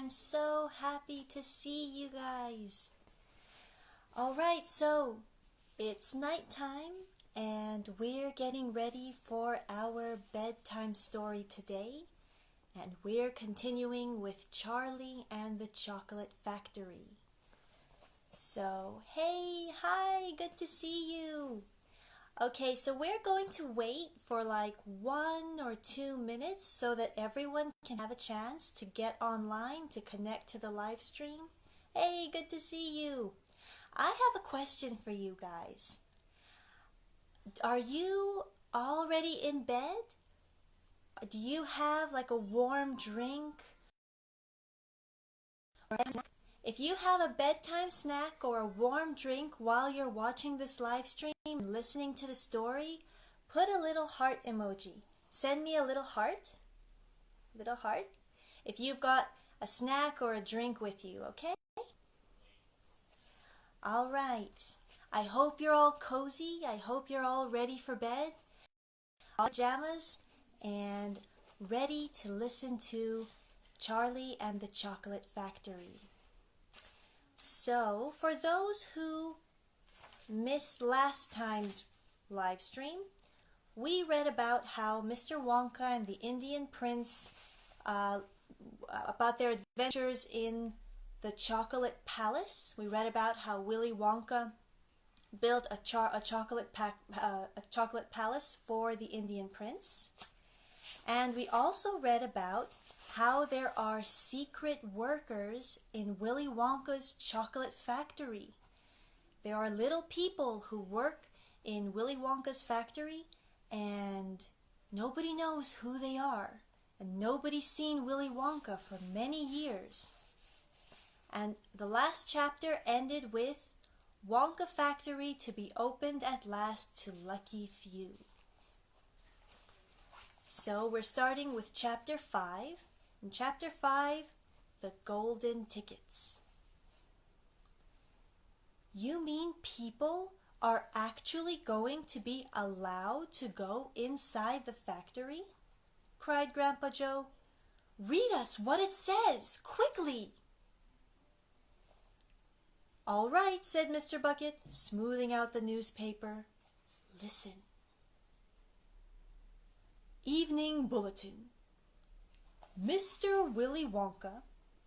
I'm so happy to see you guys. Alright, so it's nighttime and we're getting ready for our bedtime story today. And we're continuing with Charlie and the Chocolate Factory. So, hey, hi, good to see you. Okay, so we're going to wait for like 1 or 2 minutes so that everyone can have a chance to get online to connect to the live stream. Hey, good to see you. I have a question for you guys. Are you already in bed? Do you have like a warm drink? If you have a bedtime snack or a warm drink while you're watching this live stream and listening to the story, put a little heart emoji. Send me a little heart. Little heart. If you've got a snack or a drink with you, okay? All right. I hope you're all cozy. I hope you're all ready for bed. All pajamas and ready to listen to Charlie and the Chocolate Factory. So, for those who missed last time's live stream, we read about how Mr. Wonka and the Indian Prince, about their adventures in the Chocolate Palace. We read about how Willy Wonka built a chocolate palace for the Indian Prince. And we also read about how there are secret workers in Willy Wonka's chocolate factory. There are little people who work in Willy Wonka's factory and nobody knows who they are. And nobody's seen Willy Wonka for many years. And the last chapter ended with Wonka Factory to be opened at last to lucky few. So we're starting with Chapter 5. In Chapter 5, The Golden Tickets. You mean people are actually going to be allowed to go inside the factory? Cried Grandpa Joe. Read us what it says, quickly! All right, said Mr. Bucket, smoothing out the newspaper. Listen. Evening Bulletin. Mr. Willy Wonka,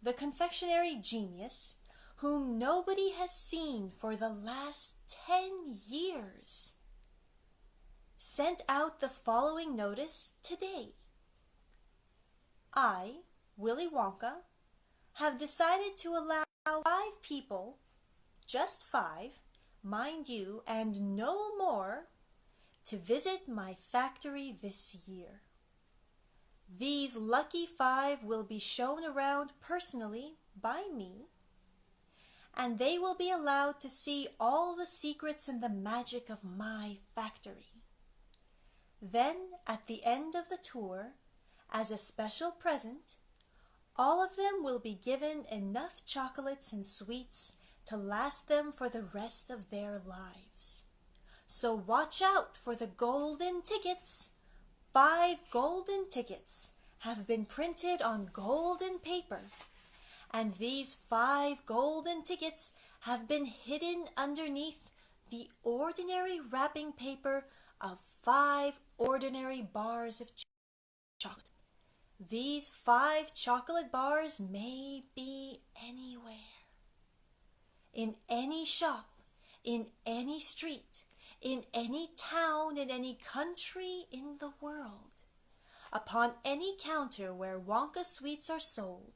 the confectionery genius, whom nobody has seen for the last 10 years, sent out the following notice today. I, Willy Wonka, have decided to allow 5 people, just 5, mind you, and no more, to visit my factory this year. These lucky 5 will be shown around personally by me, and they will be allowed to see all the secrets and the magic of my factory. Then, at the end of the tour, as a special present, all of them will be given enough chocolates and sweets to last them for the rest of their lives. So watch out for the golden tickets. 5 golden tickets have been printed on golden paper, and these 5 golden tickets have been hidden underneath the ordinary wrapping paper of 5 ordinary bars of chocolate. These 5 chocolate bars may be anywhere. In any shop, in any street, in any town, in any country in the world, upon any counter where Wonka sweets are sold,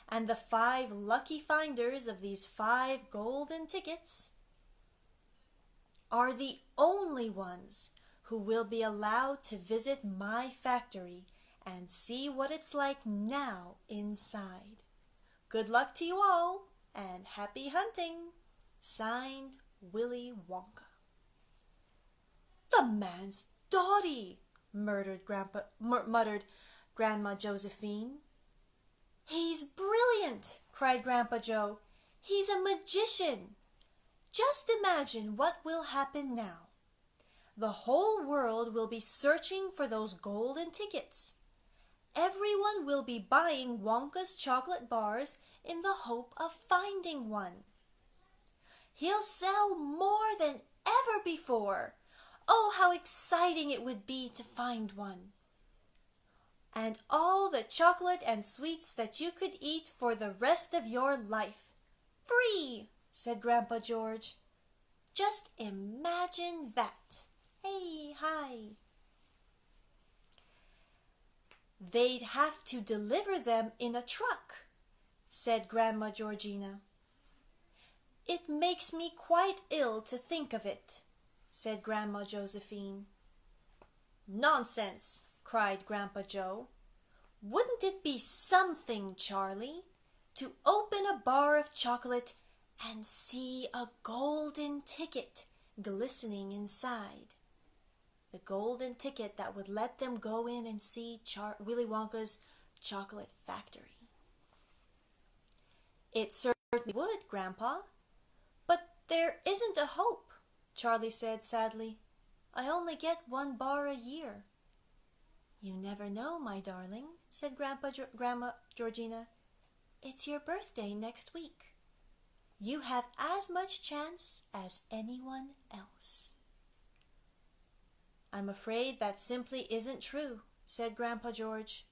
and the 5 lucky finders of these 5 golden tickets are the only ones who will be allowed to visit my factory and see what it's like now inside. Good luck to you all, and happy hunting! Signed, Willy Wonka. The man's dotty, muttered Grandma Josephine. He's brilliant, cried Grandpa Joe. He's a magician. Just imagine what will happen now. The whole world will be searching for those golden tickets. everyone will be buying Wonka's chocolate bars in the hope of finding one. He'll sell more than ever before. Oh, how exciting it would be to find one. And all the chocolate and sweets that you could eat for the rest of your life. Free, said Grandpa George. Just imagine that. Hey, hi. They'd have to deliver them in a truck, said Grandma Georgina. It makes me quite ill to think of it, said Grandma Josephine. Nonsense, cried Grandpa Joe. Wouldn't it be something, Charlie, to open a bar of chocolate and see a golden ticket glistening inside? The golden ticket that would let them go in and see Willy Wonka's chocolate factory. It certainly would, Grandpa. But there isn't a hope, Charlie said sadly. I only get one bar a year. You never know, my darling, said Grandma Georgina. It's your birthday next week. You have as much chance as anyone else. I'm afraid that simply isn't true, said Grandpa George.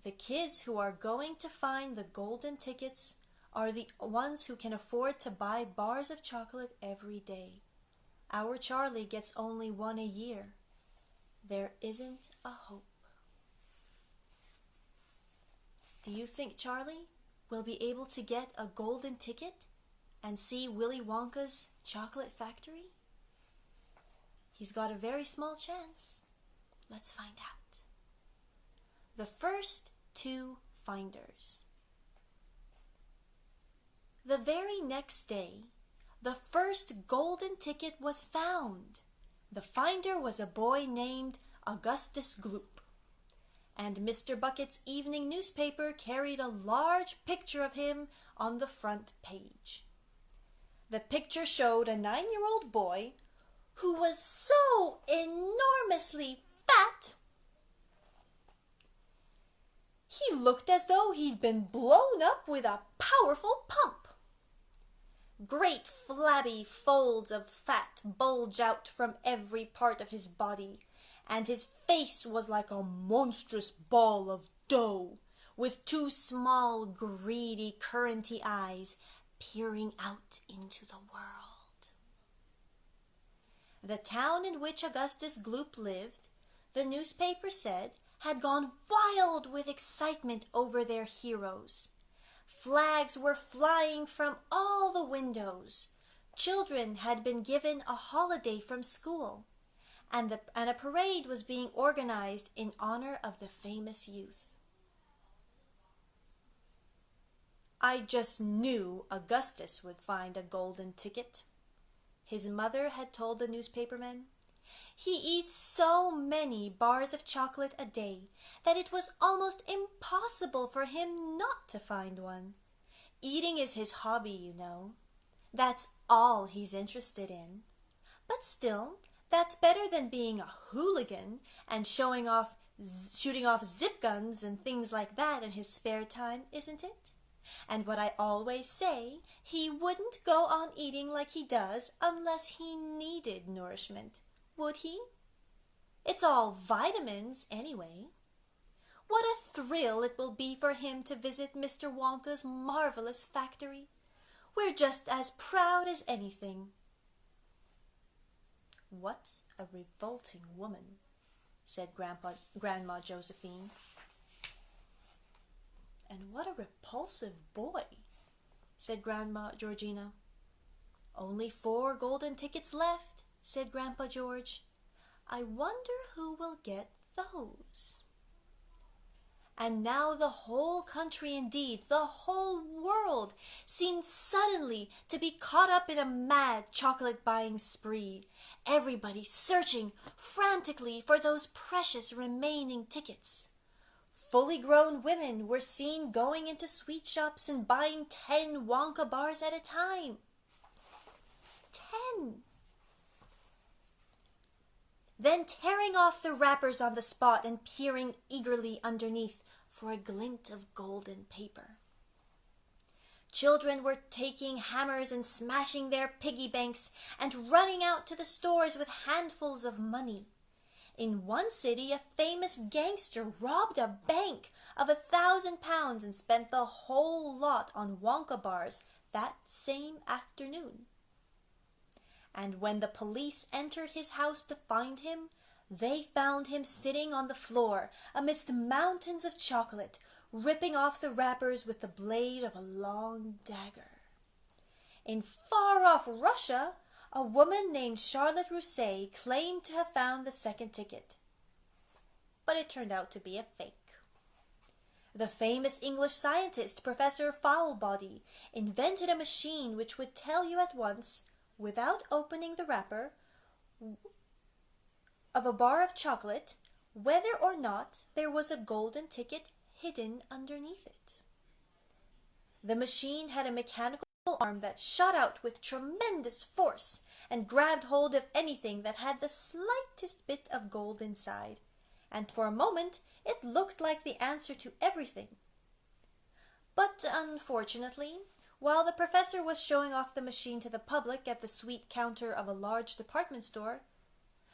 The kids who are going to find the golden tickets are the ones who can afford to buy bars of chocolate every day. Our Charlie gets only one a year. There isn't a hope. Do you think Charlie will be able to get a golden ticket and see Willy Wonka's chocolate factory? He's got a very small chance. Let's find out. The first two finders. The very next day, the first golden ticket was found. The finder was a boy named Augustus Gloop, and Mr. Bucket's evening newspaper carried a large picture of him on the front page. The picture showed a 9-year-old boy who was so enormously fat. He looked as though he'd been blown up with a powerful pump. Great flabby folds of fat bulged out from every part of his body, and his face was like a monstrous ball of dough, with two small, greedy, curranty eyes peering out into the world. The town in which Augustus Gloop lived, the newspaper said, had gone wild with excitement over their heroes. Flags were flying from all the windows. Children had been given a holiday from school, and a parade was being organized in honor of the famous youth. I just knew Augustus would find a golden ticket, his mother had told the newspaperman. He eats so many bars of chocolate a day that it was almost impossible for him not to find one. Eating is his hobby, you know. That's all he's interested in. But still, that's better than being a hooligan and shooting off zip guns and things like that in his spare time, isn't it? And what I always say, he wouldn't go on eating like he does unless he needed nourishment, would he? It's all vitamins, anyway. What a thrill it will be for him to visit Mr. Wonka's marvelous factory. We're just as proud as anything. What a revolting woman, said Grandma Josephine. And what a repulsive boy, said Grandma Georgina. Only 4 golden tickets left, said Grandpa George. I wonder who will get those. And now the whole country, indeed, the whole world, seemed suddenly to be caught up in a mad chocolate-buying spree, everybody searching frantically for those precious remaining tickets. Fully grown women were seen going into sweet shops and buying 10 Wonka bars at a time. 10! Then tearing off the wrappers on the spot and peering eagerly underneath, for a glint of golden paper. Children were taking hammers and smashing their piggy banks and running out to the stores with handfuls of money. In one city, a famous gangster robbed a bank of £1,000 and spent the whole lot on Wonka bars that same afternoon. And when the police entered his house to find him, they found him sitting on the floor amidst mountains of chocolate, ripping off the wrappers with the blade of a long dagger. In far-off Russia, a woman named Charlotte Rousset claimed to have found the second ticket, but it turned out to be a fake. The famous English scientist, Professor Foulbody, invented a machine which would tell you at once, without opening the wrapper of a bar of chocolate, whether or not there was a golden ticket hidden underneath it. The machine had a mechanical arm that shot out with tremendous force and grabbed hold of anything that had the slightest bit of gold inside, and for a moment it looked like the answer to everything. But unfortunately, while the professor was showing off the machine to the public at the sweet counter of a large department store,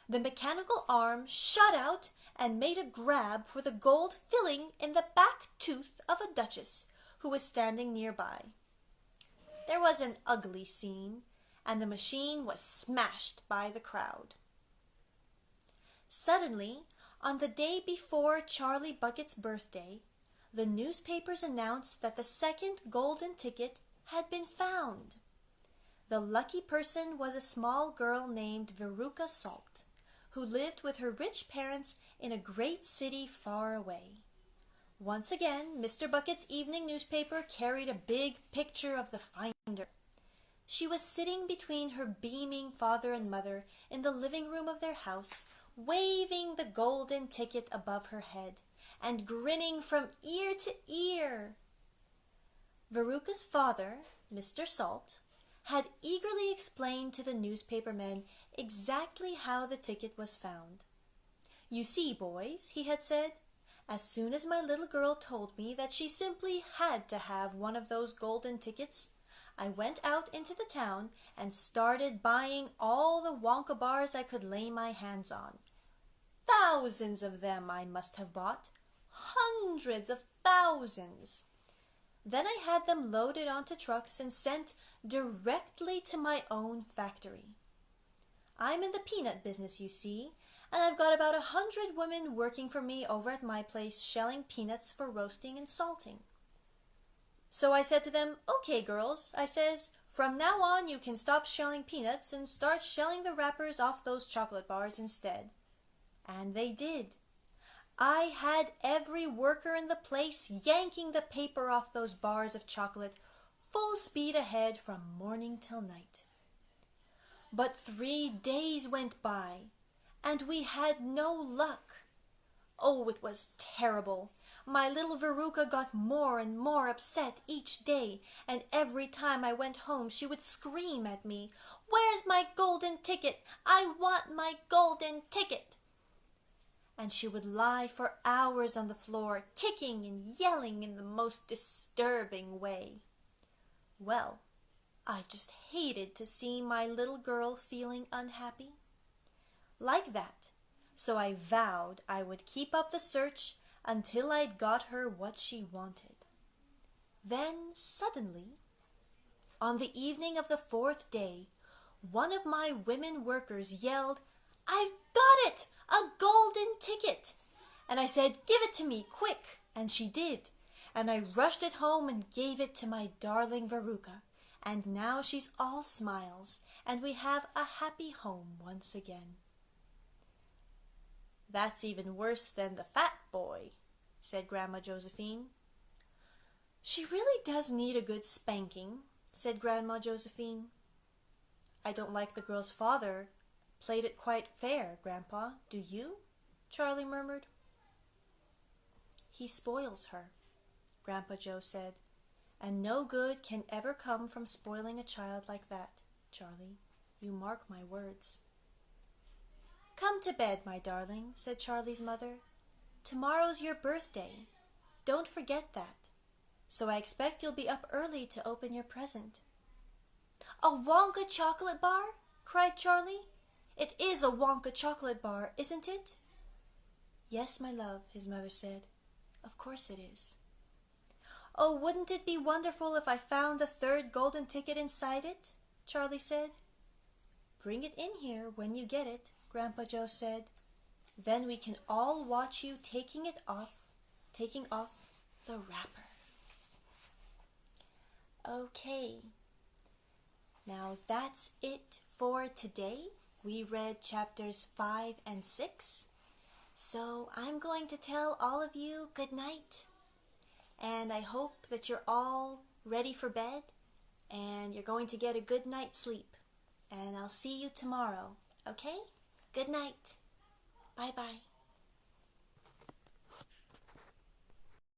the mechanical arm shot out and made a grab for the gold filling in the back tooth of a duchess who was standing nearby. There was an ugly scene, and the machine was smashed by the crowd. Suddenly, on the day before Charlie Bucket's birthday, the newspapers announced that the second golden ticket had been found. The lucky person was a small girl named Veruca Salt, who lived with her rich parents in a great city far away. Once again, Mr. Bucket's evening newspaper carried a big picture of the finder. She was sitting between her beaming father and mother in the living room of their house, waving the golden ticket above her head and grinning from ear to ear. Veruca's father, Mr. Salt, had eagerly explained to the newspaper men exactly how the ticket was found. "You see, boys," he had said, "as soon as my little girl told me that she simply had to have one of those golden tickets, I went out into the town and started buying all the Wonka bars I could lay my hands on. Thousands of them I must have bought, hundreds of thousands. Then I had them loaded onto trucks and sent directly to my own factory. I'm in the peanut business, you see, and I've got about 100 women working for me over at my place shelling peanuts for roasting and salting. So I said to them, 'Okay, girls,' I says, 'from now on you can stop shelling peanuts and start shelling the wrappers off those chocolate bars instead.' And they did. I had every worker in the place yanking the paper off those bars of chocolate full speed ahead from morning till night. But 3 days went by, and we had no luck. Oh, it was terrible. My little Veruca got more and more upset each day, and every time I went home she would scream at me, 'Where's my golden ticket? I want my golden ticket!' And she would lie for hours on the floor, kicking and yelling in the most disturbing way. Well, I just hated to see my little girl feeling unhappy. Like that, so I vowed I would keep up the search until I'd got her what she wanted. Then, suddenly, on the evening of the 4th day, one of my women workers yelled, 'I've got it! A golden ticket!' And I said, 'Give it to me, quick!' And she did. And I rushed it home and gave it to my darling Veruca. And now she's all smiles, and we have a happy home once again." "That's even worse than the fat boy," said Grandma Josephine. "She really does need a good spanking," said Grandma Josephine. "I don't like the girl's father played it quite fair, Grandpa, do you?" Charlie murmured. "He spoils her," Grandpa Joe said, "and no good can ever come from spoiling a child like that, Charlie. You mark my words." "Come to bed, my darling," said Charlie's mother. "Tomorrow's your birthday. Don't forget that. So I expect you'll be up early to open your present." "A Wonka chocolate bar?" cried Charlie. "It is a Wonka chocolate bar, isn't it?" "Yes, my love," his mother said. "Of course it is." "Oh, wouldn't it be wonderful if I found a third golden ticket inside it?" Charlie said. "Bring it in here when you get it," Grandpa Joe said. "Then we can all watch you taking off the wrapper." Okay, now that's it for today. We read chapters 5 and 6. So I'm going to tell all of you good night. And I hope that you're all ready for bed and you're going to get a good night's sleep. And I'll see you tomorrow, okay? Good night. Bye-bye.